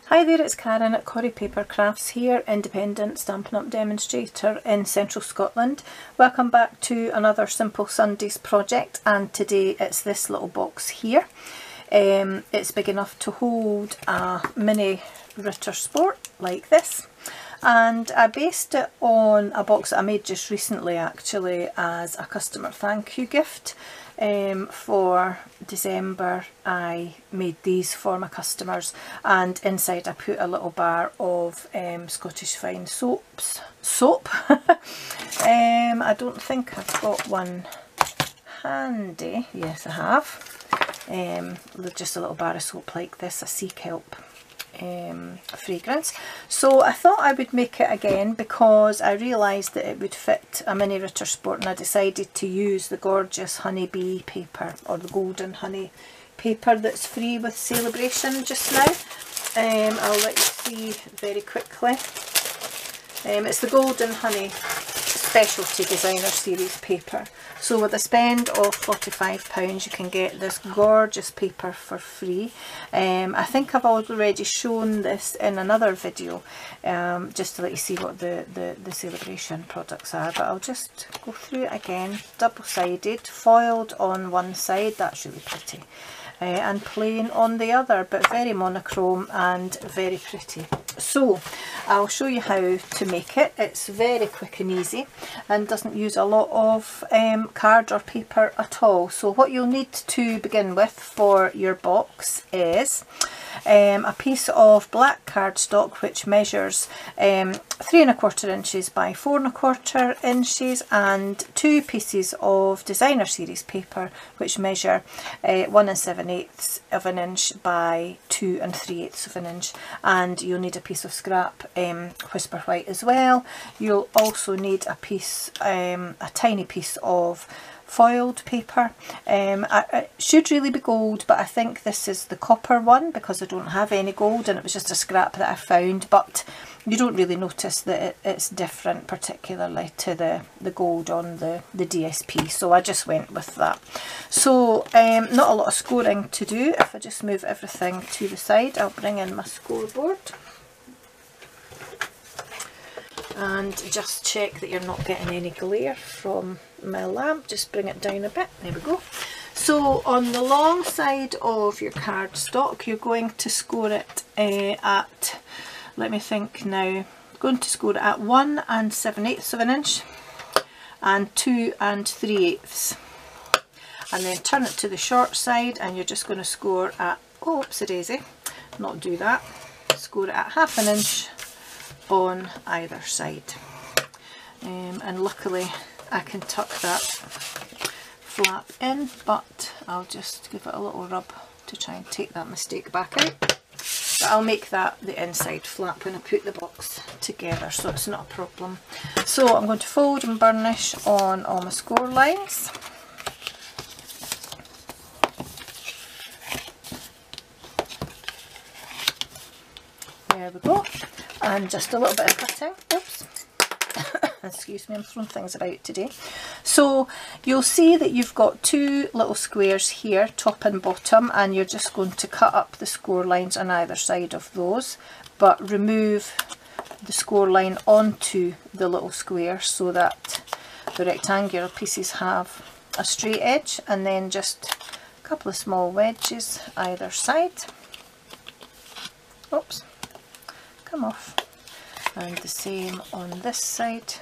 Hi there, it's Karen at Corrie Papercrafts here, independent Stampin' Up demonstrator in central Scotland. Welcome back to another Simple Sundays project, and today it's this little box here. It's big enough to hold a mini Ritter Sport like this, and I based it on a box that I made just recently actually as a customer thank you gift. For December I made these for my customers, and inside I put a little bar of Scottish Fine soap. I don't think I've got one handy. Yes, I have. Just a little bar of soap like this, a sea kelp fragrance. So I thought I would make it again because I realised that it would fit a mini Ritter Sport, and I decided to use the gorgeous honeybee paper, or the golden honey paper that's free with Celebration just now. I'll let you see very quickly. It's the Golden Honey Specialty Designer Series paper. So with a spend of £45 you can get this gorgeous paper for free. I think I've already shown this in another video, just to let you see what the Celebration products are, but I'll just go through it again. Double-sided, foiled on one side, that's really pretty, and plain on the other, but very monochrome and very pretty. So I'll show you how to make it. It's very quick and easy and doesn't use a lot of card or paper at all. So what you'll need to begin with for your box is a piece of black cardstock which measures 3 1/4 inches by 4 1/4 inches, and 2 pieces of Designer Series paper which measure 1 7/8 of an inch by 2 3/8 of an inch, and you'll need a piece of scrap Whisper White as well. You'll also need a piece, a tiny piece of foiled paper. It should really be gold, but I think this is the copper one because I don't have any gold and it was just a scrap that I found, but you don't really notice that it's different particularly to the gold on the DSP, so I just went with that. So not a lot of scoring to do. If I just move everything to the side, I'll bring in my scoreboard and just check that you're not getting any glare from my lamp. Just bring it down a bit, there we go. So on the long side of your cardstock you're going to score it at, let me think now, going to score it at 1 7/8 of an inch and 2 3/8, and then turn it to the short side and you're just going to score at, oh oopsie daisy, not do that, score it at 1/2 inch on either side. And luckily I can tuck that flap in, but I'll just give it a little rub to try and take that mistake back out. But I'll make that the inside flap when I put the box together, so it's not a problem. So I'm going to fold and burnish on all my score lines. There we go. And just a little bit of cutting. Oops. Excuse me, I'm throwing things about today. So you'll see that you've got 2 little squares here, top and bottom, and you're just going to cut up the score lines on either side of those, but remove the score line onto the little square so that the rectangular pieces have a straight edge, and then just a couple of small wedges either side. Oops, come off. And the same on this side.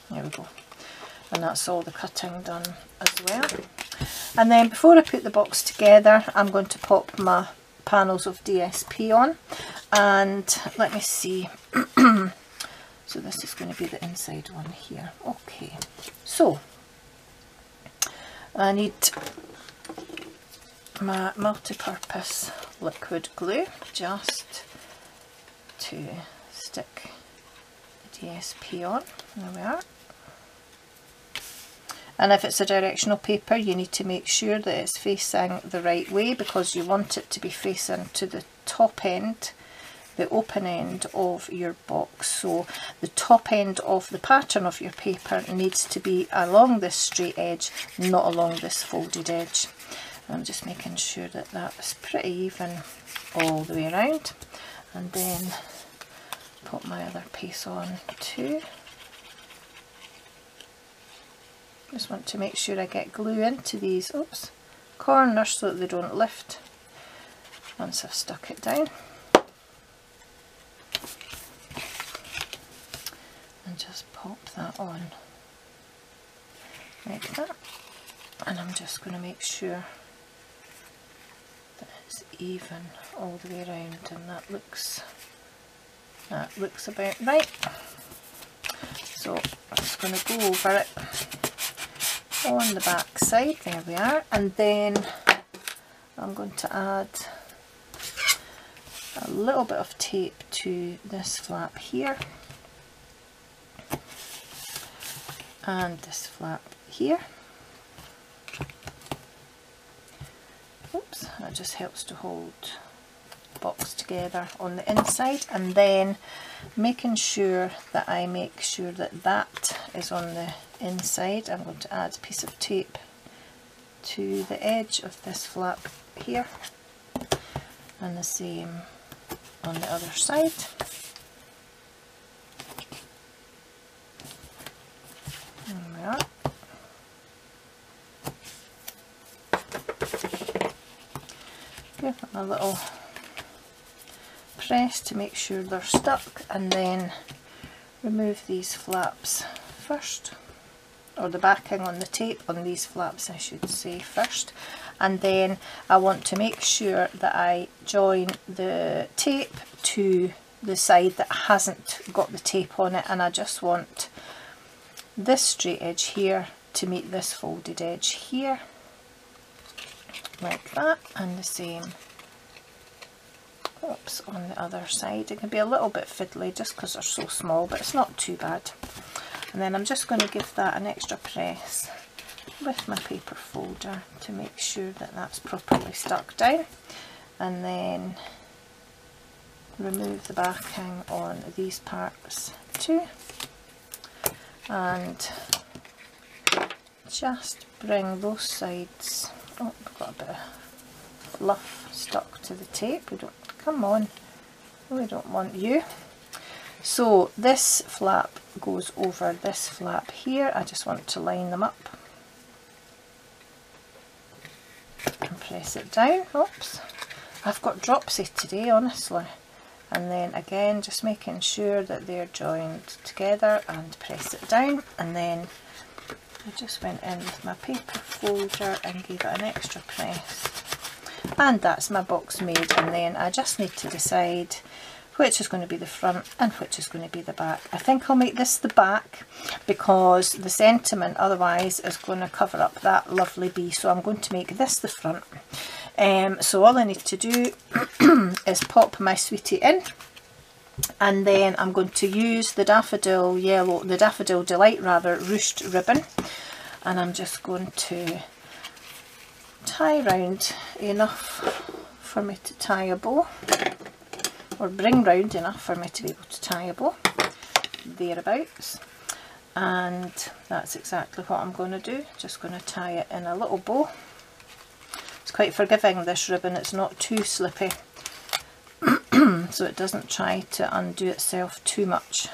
There we go. And that's all the cutting done as well. And then before I put the box together, I'm going to pop my panels of DSP on. And let me see. So this is going to be the inside one here. Okay. So I need my multi-purpose liquid glue just to stick the DSP on. There we are. And if it's a directional paper you need to make sure that it's facing the right way, because you want it to be facing to the top end, the open end of your box. So the top end of the pattern of your paper needs to be along this straight edge, not along this folded edge. I'm just making sure that that's pretty even all the way around, and then put my other piece on too. Just want to make sure I get glue into these corners so that they don't lift once I've stuck it down. And just pop that on like that, and I'm just going to make sure that it's even all the way around, and that looks about right. So I'm just going to go over it on the back side, there we are, and then I'm going to add a little bit of tape to this flap here and this flap here. Oops, that just helps to hold the box together on the inside, and then making sure that I make sure that that is on the inside, I'm going to add a piece of tape to the edge of this flap here, and the same on the other side. There we are. Give them a little press to make sure they're stuck, and then remove these flaps first, or the backing on the tape on these flaps I should say first, and then I want to make sure that I join the tape to the side that hasn't got the tape on it, and I just want this straight edge here to meet this folded edge here, like that, and the same on the other side. It can be a little bit fiddly just because they're so small, but it's not too bad. And then I'm just going to give that an extra press with my paper folder to make sure that that's properly stuck down, and then remove the backing on these parts too, and just bring those sides. Oh, we've got a bit of fluff stuck to the tape. We don't, come on, we don't want you. So this flap goes over this flap here. I just want to line them up and press it down. Oops, I've got dropsy today, honestly. And then again, just making sure that they're joined together and press it down, and then I just went in with my paper folder and gave it an extra press, and that's my box made. And then I just need to decide which is going to be the front and which is going to be the back. I think I'll make this the back because the sentiment otherwise is going to cover up that lovely bee, so I'm going to make this the front. So all I need to do is pop my sweetie in, and then I'm going to use the Daffodil Delight ruched ribbon, and I'm just going to tie round enough for me to tie a bow, or bring round enough for me to be able to tie a bow, thereabouts. And that's exactly what I'm going to do, just going to tie it in a little bow. It's quite forgiving, this ribbon, it's not too slippy, so it doesn't try to undo itself too much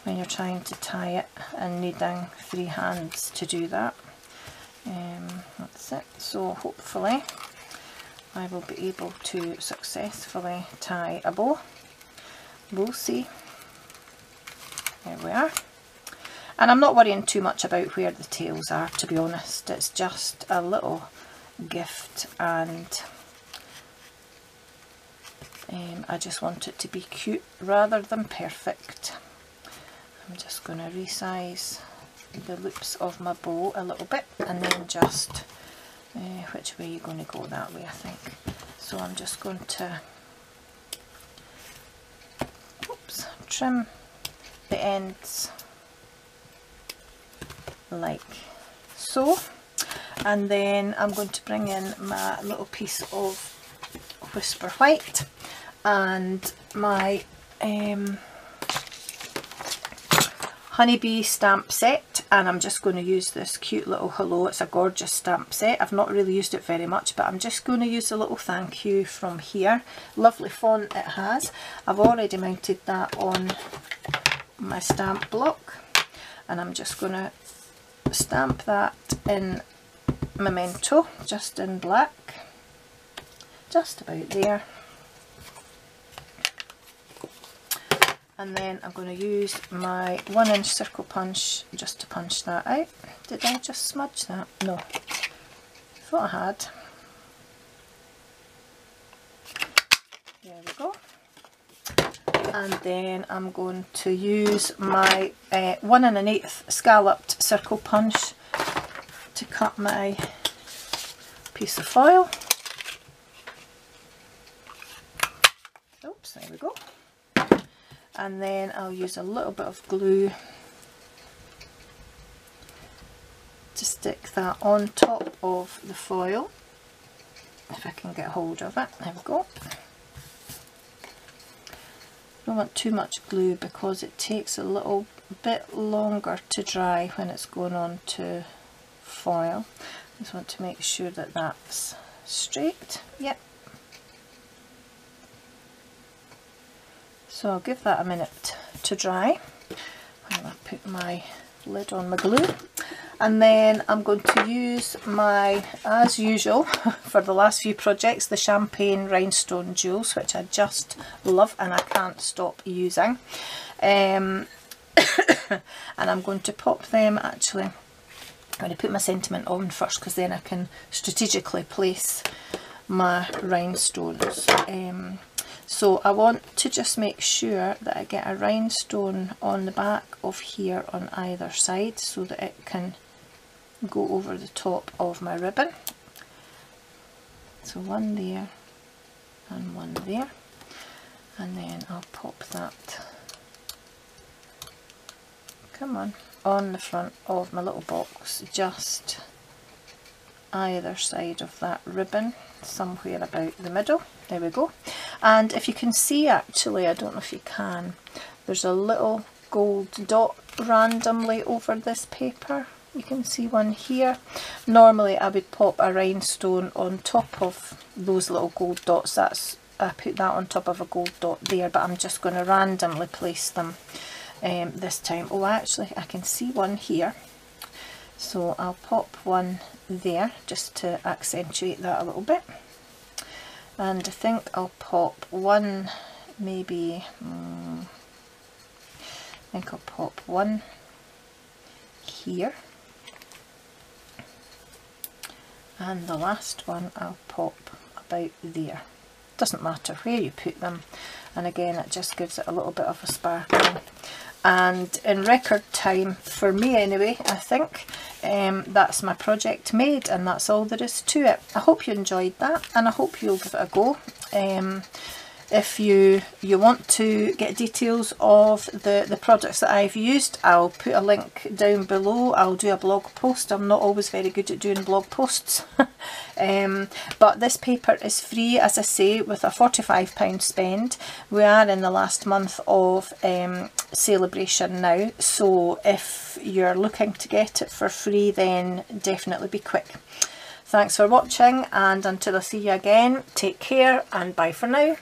when you're trying to tie it and needing free hands to do that. That's it. So hopefully I will be able to successfully tie a bow. We'll see. There we are. And I'm not worrying too much about where the tails are, to be honest. It's just a little gift, and I just want it to be cute rather than perfect. I'm just going to resize the loops of my bow a little bit, and then just which way are you going to go? That way, I think. So I'm just going to trim the ends like so, and then I'm going to bring in my little piece of Whisper White and my Honeybee stamp set, and I'm just going to use this cute little hello. It's a gorgeous stamp set. I've not really used it very much, but I'm just going to use a little thank you from here. Lovely font it has. I've already mounted that on my stamp block, and I'm just going to stamp that in Memento, just in black, just about there. And then I'm going to use my 1-inch circle punch just to punch that out. Did I just smudge that? No, I thought I had. There we go. And then I'm going to use my 1 1/8 scalloped circle punch to cut my piece of foil. Oops, there we go. And then I'll use a little bit of glue to stick that on top of the foil, if I can get hold of it. There we go. Don't want too much glue because it takes a little bit longer to dry when it's going on to foil. Just want to make sure that that's straight. Yep. So I'll give that a minute to dry while I put my lid on my glue. And then I'm going to use my, as usual, for the last few projects, the Champagne Rhinestone Jewels, which I just love and I can't stop using. And I'm going to pop them, actually, I'm going to put my sentiment on first, because then I can strategically place my rhinestones. So I want to just make sure that I get a rhinestone on the back of here on either side so that it can go over the top of my ribbon. So one there and one there, and then I'll pop that, come on the front of my little box, just either side of that ribbon, somewhere about the middle. There we go. And if you can see, actually, I don't know if you can, there's a little gold dot randomly over this paper. You can see one here. Normally I would pop a rhinestone on top of those little gold dots. I put that on top of a gold dot there, but I'm just going to randomly place them this time. Oh, actually I can see one here, so I'll pop one there just to accentuate that a little bit. And I think I'll pop one, maybe, I think I'll pop one here, and the last one I'll pop about there. Doesn't matter where you put them, and again it just gives it a little bit of a sparkle. And in record time, for me anyway, I think that's my project made, and that's all there is to it. I hope you enjoyed that, and I hope you'll give it a go. If you want to get details of the products that I've used, I'll put a link down below. I'll do a blog post. I'm not always very good at doing blog posts. But this paper is free, as I say, with a £45 spend. We are in the last month of celebration now, so if you're looking to get it for free, then definitely be quick. Thanks for watching, and until I see you again, take care and bye for now.